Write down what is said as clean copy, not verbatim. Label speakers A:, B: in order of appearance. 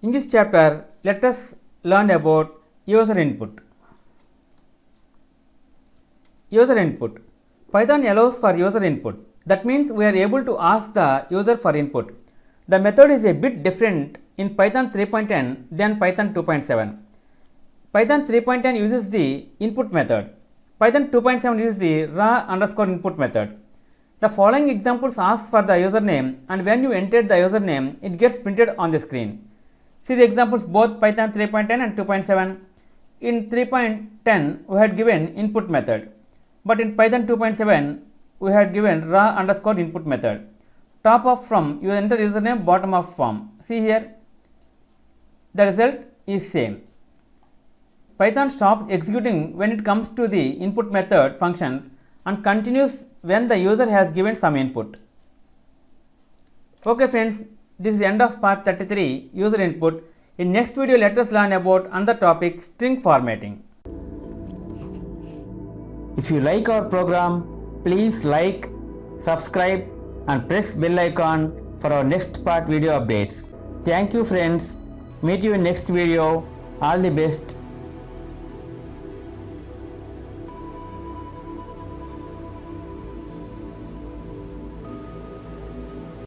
A: In this chapter, let us learn about user input. User input. Python allows for user input. That means we are able to ask the user for input. The method is a bit different in Python 3.10 than Python 2.7. Python 3.10 uses the input method. Python 2.7 uses the raw underscore input method. The following examples ask for the username, and when you enter the username, it gets printed on the screen. See the examples both Python 3.10 and 2.7. In 3.10 we had given input method, but in Python 2.7 we had given raw underscore input method. Top of from you enter username, bottom of form. See here, the result is same. Python stops executing when it comes to the input method functions and continues when the user has given some input. Okay friends, this is the end of part 33, user input. In next video, let us learn about another topic, string formatting. If you like our program, please like, subscribe and press bell icon for our next part video updates. Thank you friends. Meet you in next video. All the best.